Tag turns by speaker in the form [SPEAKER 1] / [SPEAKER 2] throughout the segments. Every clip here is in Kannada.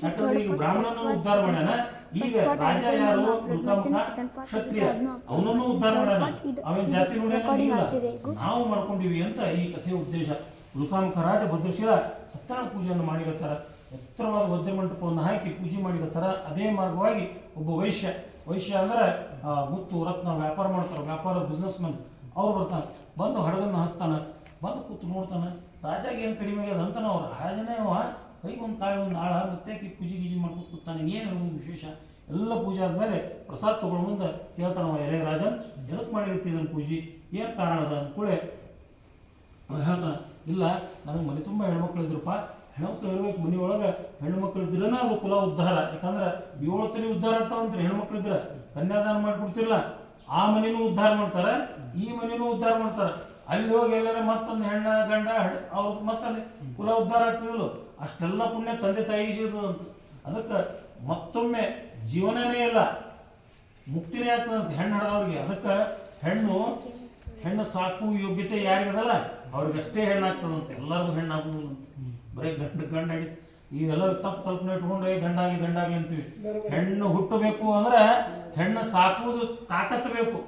[SPEAKER 1] ಯಾಕಂದ್ರೆ ಈಗ ಬ್ರಾಹ್ಮಣನ ಉದ್ಧಾರ ಮಾಡ್ಯಾನ, ಈಗ ರಾಜ ಯಾರು ಲುಕಾಮುಖ ಕ್ಷತ್ರಿಯ, ಅವನನ್ನು ಉದ್ಧಾರ ಮಾಡ್ಯಾನ. ಅವನ ಜಾತಿ ನೋಡಿ ನಾವು ಮಾಡ್ಕೊಂಡಿವಿ ಅಂತ ಈ ಕಥೆಯ ಉದ್ದೇಶ. ಲುಕಾಮುಖ ರಾಜ ಭದ್ರಶೀಲ ಸತ್ಯನಾರಾಯಣ ಪೂಜೆಯನ್ನು ಮಾಡಿರತ್ತಾರ. ಎತ್ತರವಾದ ವಜ್ರ ಮಂಟಪವನ್ನು ಹಾಕಿ ಪೂಜೆ ಮಾಡಿರತ್ತಾರ. ಅದೇ ಮಾರ್ಗವಾಗಿ ಒಬ್ಬ ವೈಶ್ಯ ಅಂದ್ರೆ ಮುತ್ತು ರತ್ನ ವ್ಯಾಪಾರ ಮಾಡ್ತಾರೆ, ವ್ಯಾಪಾರ ಬಿಸ್ನೆಸ್ ಮ್ಯಾನ್, ಅವ್ರು ಬರ್ತಾನೆ. ಬಂದು ಹಡಗನ್ನು ಹಸ್ತಾನ, ಬಂದು ಕೂತು ನೋಡ್ತಾನೆ. ರಾಜಾಗೆ ಏನು ಕಡಿಮೆ ಆಗ್ಯದ ಅಂತ ನಾವು ರಾಜನೇ ಅವ ಕೈಗೆ ಒಂದು ಕಾಳು ಒಂದು ಆಳ ಮತ್ತೆ ಪೂಜೆ ಗೀಜೆ ಮಾಡ್ಕೊಂಡು ಕೂತಾನೆ. ಏನು ವಿಶೇಷ? ಎಲ್ಲ ಪೂಜೆ ಆದಮೇಲೆ ಪ್ರಸಾದ ತೊಗೊಂಡು ಮುಂದೆ ಕೇಳ್ತಾನವ, ಎಲೆ ರಾಜನ್ ಎದಕ್ಕೆ ಮಾಡಿರ್ತಿ ಇದನ್ನು ಪೂಜೆ, ಏನು ಕಾರಣ ಅದ ಅಂದ್ಕೂಳೆ ಹೇಳ್ತಾನೆ, ಇಲ್ಲ ನನಗೆ ಮನೆ ತುಂಬ ಹೆಣ್ಮಕ್ಳು ಇದ್ರಪ್ಪ, ಹೆಣ್ಮಕ್ಳು ಇರ್ಬೇಕು ಮನೆಯೊಳಗೆ, ಹೆಣ್ಮಕ್ಳು ಇದ್ರನ ಅದು ಕುಲ ಉದ್ಧಾರ. ಯಾಕಂದ್ರೆ 7 ತಲೆ ಉದ್ಧಾರ ಆಗ್ತಾವಂತ್ರಿ ಹೆಣ್ಮಕ್ಳು ಇದ್ರೆ. ಕನ್ಯಾದಾನ ಮಾಡಿಕೊಡ್ತಿರಲ್ಲ, ಆ ಮನೆನೂ ಉದ್ಧಾರ ಮಾಡ್ತಾರೆ, ಈ ಮನೆನೂ ಉದ್ಧಾರ ಮಾಡ್ತಾರೆ. ಅಲ್ಲಿ ಹೋಗಿ ಎಲ್ಲಾರ ಮತ್ತೊಂದು ಹೆಣ್ಣ ಗಂಡ ಅವ್ರಿಗೆ ಮತ್ತಲ್ಲಿ ಕುಲ ಉದ್ಧಾರ ಆಗ್ತಿರಲ್ಲ, ಅಷ್ಟೆಲ್ಲ ಪುಣ್ಯ ತಂದೆ ತಾಯಿ ಸಿಗ್ತದಂತ. ಅದಕ್ಕೆ ಮತ್ತೊಮ್ಮೆ ಜೀವನನೇ ಇಲ್ಲ, ಮುಕ್ತಿನೇ ಆಗ್ತದಂತೆ ಹೆಣ್ಣು ಹಡದವ್ರಿಗೆ. ಅದಕ್ಕೆ ಹೆಣ್ಣು ಸಾಕು ಯೋಗ್ಯತೆ ಯಾರಿಗದಲ್ಲ ಅವ್ರಿಗಷ್ಟೇ ಹೆಣ್ಣು ಆಗ್ತದಂತೆ, ಎಲ್ಲರಿಗೂ ಹೆಣ್ಣು ಆಗುದಿಲ್ಲ ಅಂತ. ಬರೀ ಗಂಡ ಹಿಡಿತು ಇವೆಲ್ಲ ತಪ್ಪು ಕಲ್ಪನೆ ಇಟ್ಕೊಂಡು ಗಂಡಾಗ್ಲಿ ಅಂತೀವಿ. ಹೆಣ್ಣು ಹುಟ್ಟಬೇಕು ಅಂದ್ರೆ ಹೆಣ್ಣು ಸಾಕುವುದು ತಾಕತ್ತು ಬೇಕು.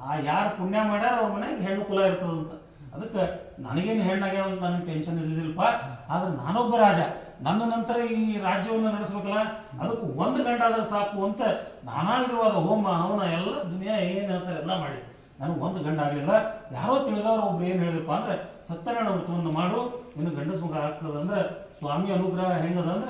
[SPEAKER 1] ಆ ಯಾರು ಪುಣ್ಯ ಮಾಡ್ಯಾರ ಅವ್ರ ಮನೆಗೆ ಹೆಣ್ಣು ಕುಲ ಇರ್ತದಂತ. ಅದಕ್ಕೆ ನನಗೇನು ಹೆಣ್ಣಾಗ್ಯಾವ ಅಂತ ನನಗೆ ಟೆನ್ಷನ್ ಇರಲಿಲ್ಲಪ್ಪ. ಆದ್ರೆ ನಾನೊಬ್ಬ ರಾಜ, ನನ್ನ ನಂತರ ಈ ರಾಜ್ಯವನ್ನು ನಡೆಸ್ಬೇಕಲ್ಲ, ಅದಕ್ಕೆ ಒಂದು ಗಂಡ ಆದ್ರೆ ಸಾಕು ಅಂತ ನಾನಾ ವಿಧವಾದ ಹೋಮ ಹವನ ಎಲ್ಲ ದುನಿಯಾ ಏನು ಹೇಳ್ತಾರೆ ಎಲ್ಲ ಮಾಡಿ ನನಗೆ ಒಂದು ಗಂಡ ಆಗಲಿಲ್ಲ. ಯಾರೋ ತಿಳಿದವ್ರು ಒಬ್ರು ಏನು ಹೇಳಿದಪ್ಪ ಅಂದ್ರೆ, ಸತ್ಯನಾರಾಯಣ ವ್ರತವನ್ನು ಮಾಡು, ಇನ್ನು ಗಂಡಸ ಮಗ ಆಗ್ತದಂದ್ರೆ ಸ್ವಾಮಿ ಅನುಗ್ರಹ ಹೆಂಗದ ಅಂದ್ರೆ